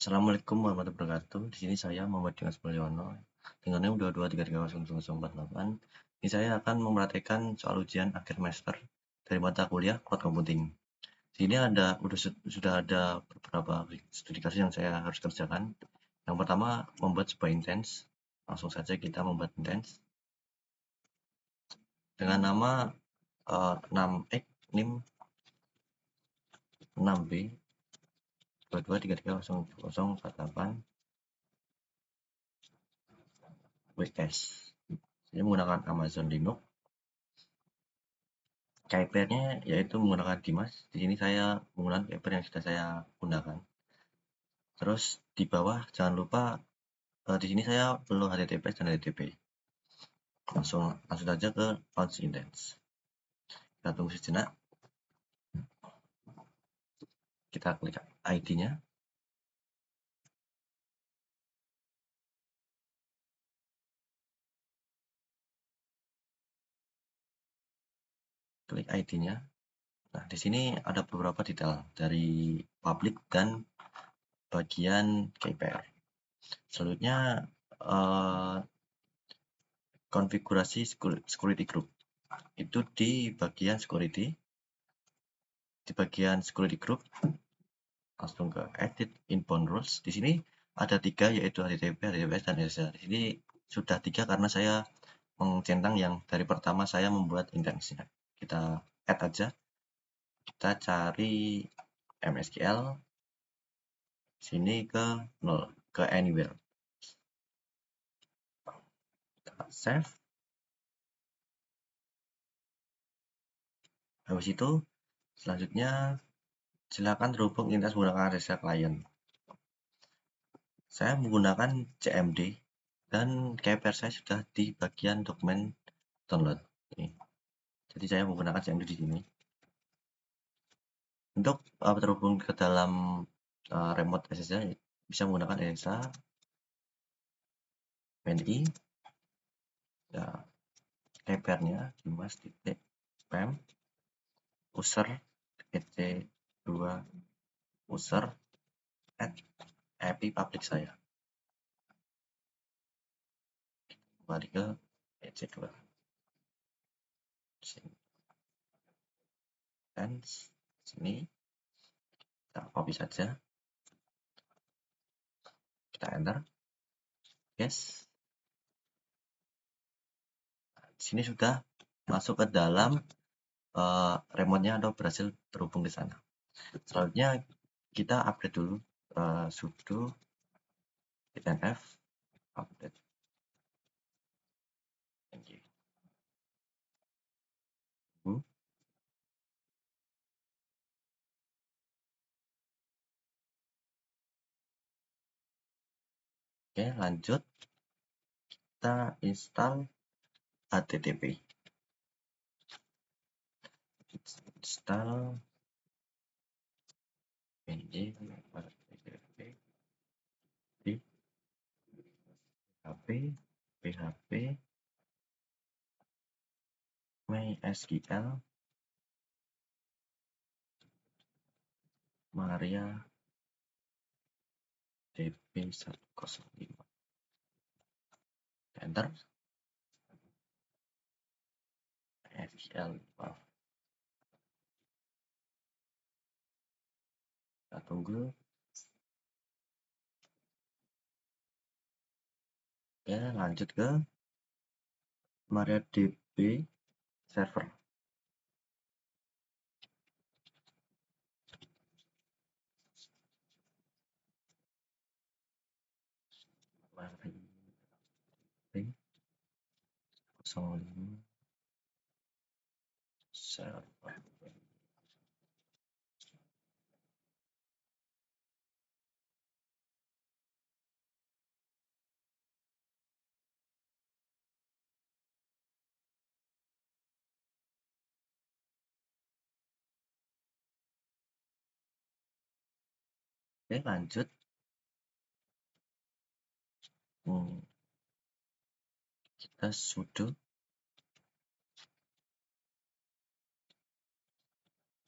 Assalamualaikum warahmatullahi wabarakatuh. Di sini saya Muhammad Dimas Mulyono dengan NIM 223300008. Ini saya akan mempraktekkan soal ujian akhir semester dari mata kuliah Cloud Computing. Di sini sudah ada beberapa studi kasus yang saya harus kerjakan. Yang pertama, membuat sebuah intens. Langsung saja kita membuat intens dengan nama 6x NIM 6B 22330048 WS. Ini menggunakan Amazon Linux. Keypairnya yaitu menggunakan Dimas. Di sini saya menggunakan keypair yang sudah saya gunakan. Terus di bawah jangan lupa di sini saya perlu HTTPS dan HTTP. Langsung saja ke launch index. Kita tunggu sejenak. Kita klik ID-nya. Klik ID-nya. Nah, di sini ada beberapa detail dari public dan bagian keypair. Selanjutnya konfigurasi security group. Itu di bagian security. Di bagian security group langsung ke edit inbound rules. Di sini ada 3 yaitu HTTP, HTTPS dan SSL. Di sini sudah 3 karena saya mencentang yang dari pertama saya membuat intensnya. Kita add aja. Kita cari MSQL sini ke 0, ke anywhere. Kita save. Habis itu selanjutnya silakan terhubung intens menggunakan RSA client. Saya menggunakan CMD dan keypair saya sudah di bagian dokumen download. Ini. Jadi saya menggunakan CMD di sini. Untuk terhubung ke dalam remote SSH bisa menggunakan ESA PNI. Ya, keypairnya dimas titik spam user ec2 user at IP public saya. Kembali ke ec2. Sini. Dan sini kita copy saja. Kita enter. Yes. Di sini sudah masuk ke dalam remote-nya atau berhasil terhubung ke sana. Selanjutnya kita update dulu sudo nf update. Thank you. Oke, lanjut. Kita install HTTP. Install png HTTP di php MySQL Maria db105. Enter. SQL file. Kita tunggu. Oke, lanjut ke MariaDB server. MariaDB 05 server. Oke, lanjut. Kita sudo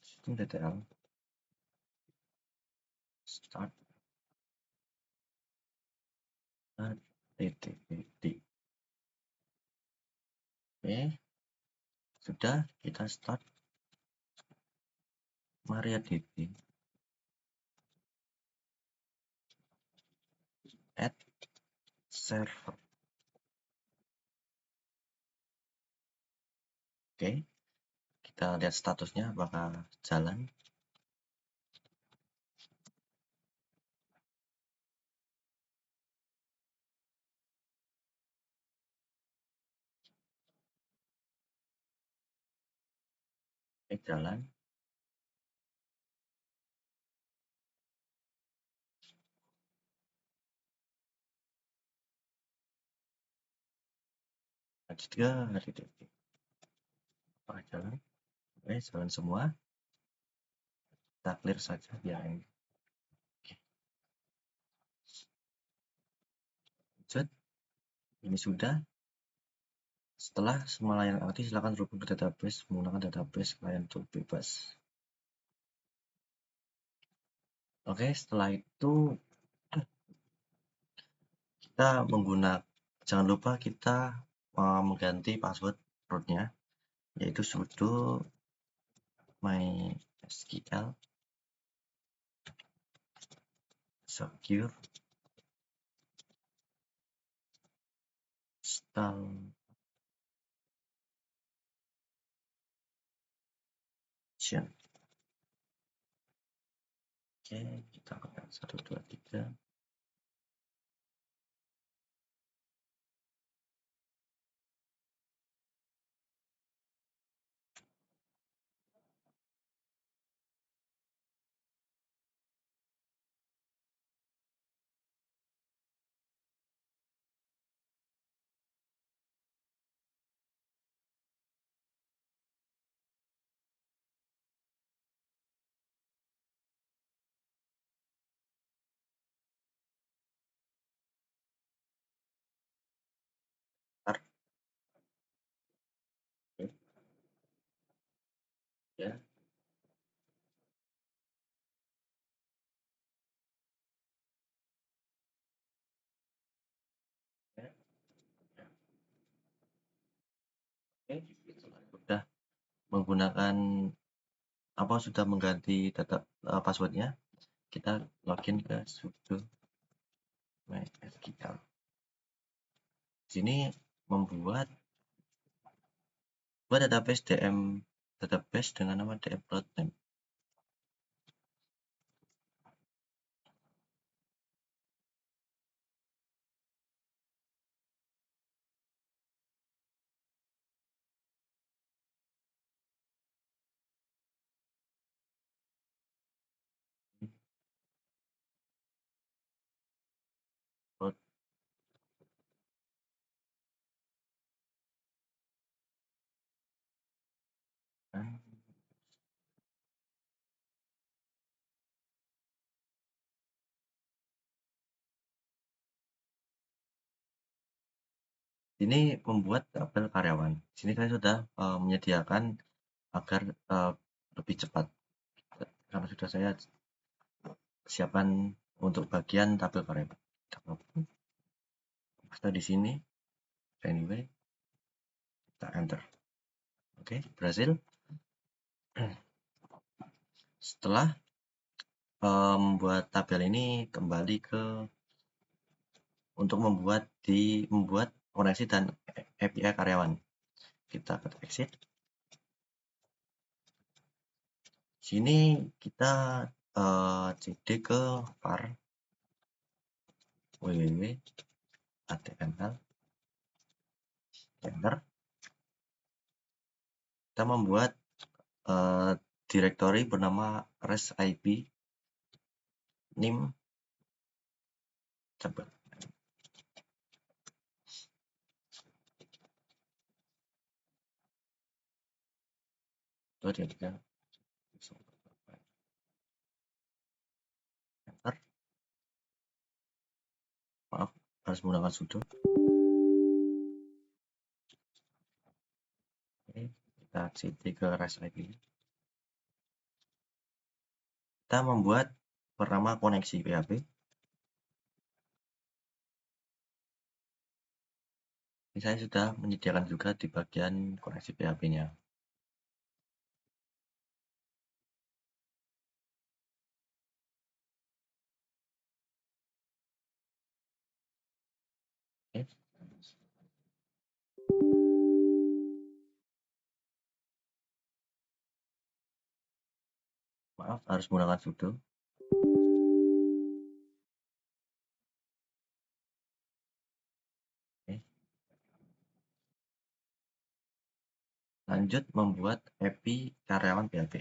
systemctl start httpd. Oke, sudah, kita start MariaDB add server. Oke, kita lihat statusnya apakah jalan. Oke, jalan. Lanjut ke HTTP. Apakah jalan? Oke, jalan semua. Kita clear saja biar ini. Oke. Lanjut. Ini sudah. Setelah semua layanan aktif, silakan terhubung ke database menggunakan database client tool bebas. Oke, setelah itu kita menggunakan, jangan lupa kita mengganti password rootnya, yaitu sudo mysql secure installation. Oke, kita akan 1, 2, 3. Start. Oke, ya. Oke, sudah menggunakan sudah mengganti data passwordnya, kita login ke sudo mysql. Sini membuat database database dengan nama dm.name. Ini membuat tabel karyawan. Sini saya sudah menyediakan agar lebih cepat, karena sudah saya siapkan untuk bagian tabel karyawan. Kita di sini, anyway, kita enter. Oke, berhasil. Setelah membuat tabel ini, kembali ke untuk membuat koneksi dan API karyawan. Kita ke exit. Sini kita cd ke var www.html, enter. Kita membuat directory bernama REST-IP name coba. Itu dia enter. Maaf, harus menggunakan sudo. Oke, kita cd ke REST-IP. Kita membuat bernama koneksi PHP. Ini saya sudah menyediakan juga di bagian koneksi PHP-nya. Oke. Maaf, harus menggunakan sudo. Oke. Lanjut membuat API karyawan PHP.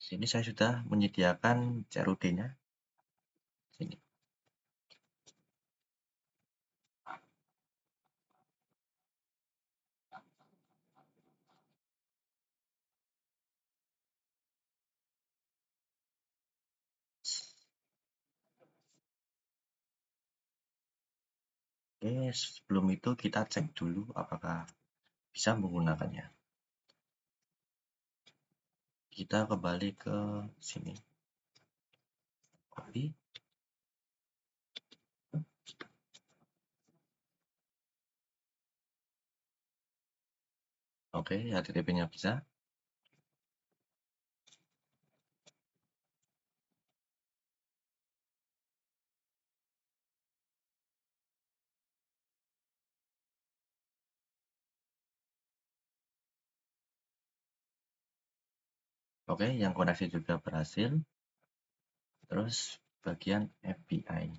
Sini saya sudah menyediakan CRUD-nya. Sini. Oke, sebelum itu kita cek dulu apakah bisa menggunakannya. Kita kembali ke sini. Copy. Oke, HTTP-nya bisa. Oke, yang koneksi juga berhasil. Terus bagian API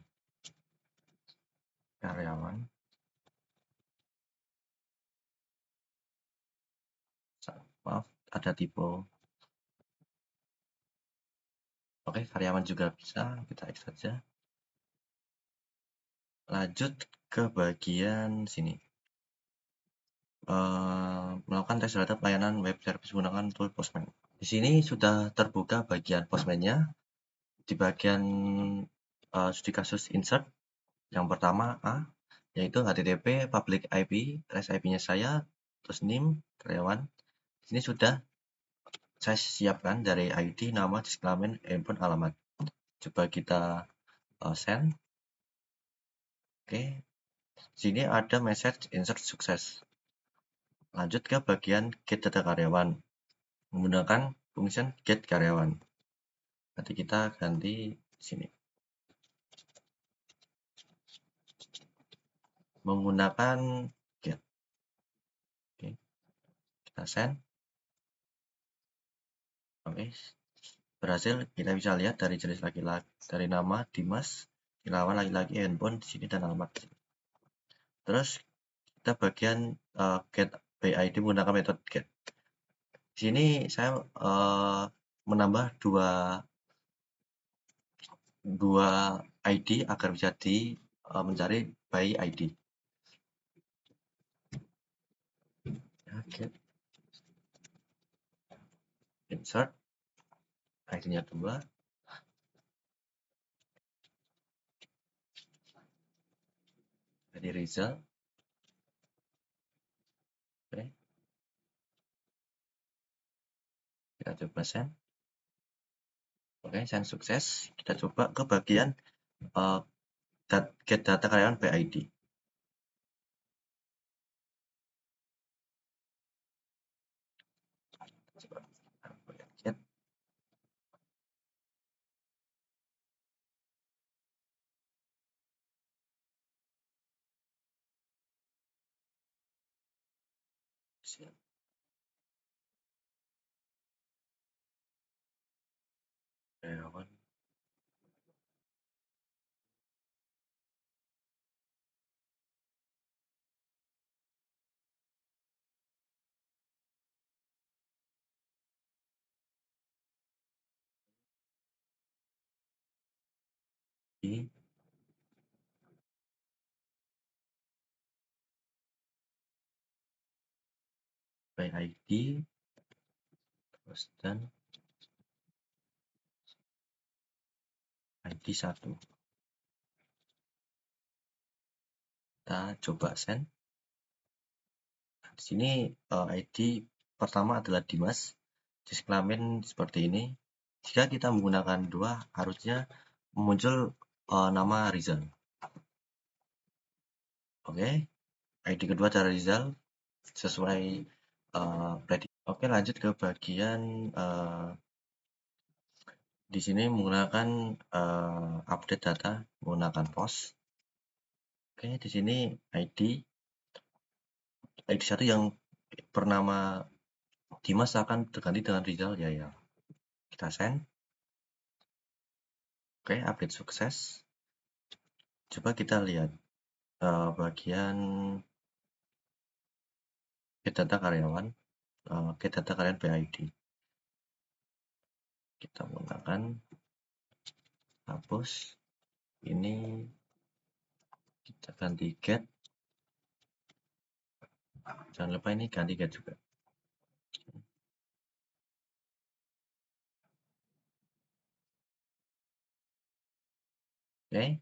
karyawan. Maaf, ada typo. Oke, karyawan juga bisa. Kita X saja. Lanjut ke bagian sini. Melakukan tes terhadap layanan web service menggunakan tool Postman. Di sini sudah terbuka bagian Postman-nya. Di bagian studi kasus insert, yang pertama A, yaitu HTTP public IP, trace IP-nya saya, terus NIM, karyawan. Di sini sudah saya siapkan dari ID, nama, disklamen, handphone, alamat. Coba kita send. Oke, sini ada message insert sukses. Lanjut ke bagian get data karyawan menggunakan function get karyawan. Nanti kita ganti sini menggunakan get. Oke, kita send. Oke, berhasil. Kita bisa lihat dari jenis laki-laki, dari nama Dimas, Ilawan laki-laki, handphone di sini dan alamat. Terus kita bagian get by ID menggunakan metode get. Di sini saya menambah dua ID agar bisa mencari by ID. Get insert ID-nya 2. Jadi result. Oke. Kita coba send. Oke, send sukses. Kita coba ke bagian get data karyawan by ID. Coba get. Karyawan di by ID terus dan ID 1. Kita coba send. Di sini ID pertama adalah Dimas, jenis kelamin seperti ini. Jika kita menggunakan 2, harusnya muncul nama Rizal. Oke, ID kedua cara Rizal sesuai prediksi. Oke, lanjut ke bagian di sini menggunakan update data menggunakan post. Oke, di sini ID 1 yang bernama Dimas akan terganti dengan Rizal ya. Kita send. Oke, update sukses. Coba kita lihat bagian get data karyawan, get data karyawan BID. Kita menggunakan hapus. Ini kita ganti get. Jangan lupa ini ganti get juga. Oke,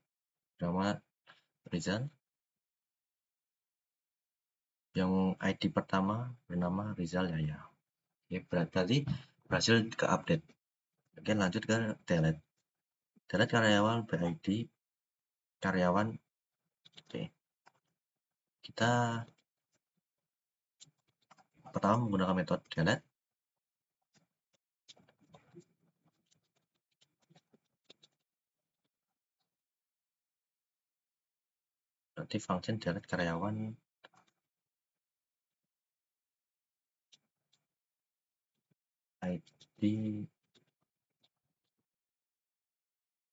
nama Rizal. Yang ID pertama bernama Rizal ya. Oke, berarti berhasil ke update. Oke, lanjut ke delete. Delete karyawan BID karyawan. Oke, kita pertama menggunakan metode delete. Berarti function delete karyawan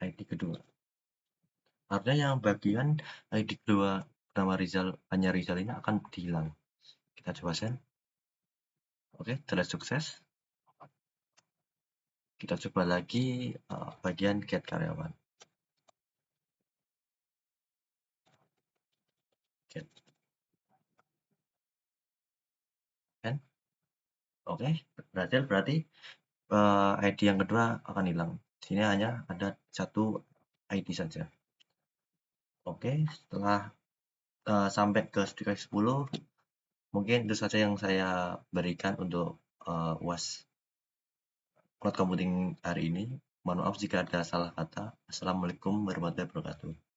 ID kedua. Artinya yang bagian ID kedua nama Rizal, hanya Rizal ini akan hilang. Kita coba send. Oke, telah sukses. Kita coba lagi bagian get karyawan. Get. Send. Oke, berarti ID yang kedua akan hilang. Di sini hanya ada satu ID saja. Oke, setelah sampai ke studi 10, mungkin itu saja yang saya berikan untuk UAS cloud computing hari ini. Mohon maaf jika ada salah kata. Assalamualaikum warahmatullahi wabarakatuh.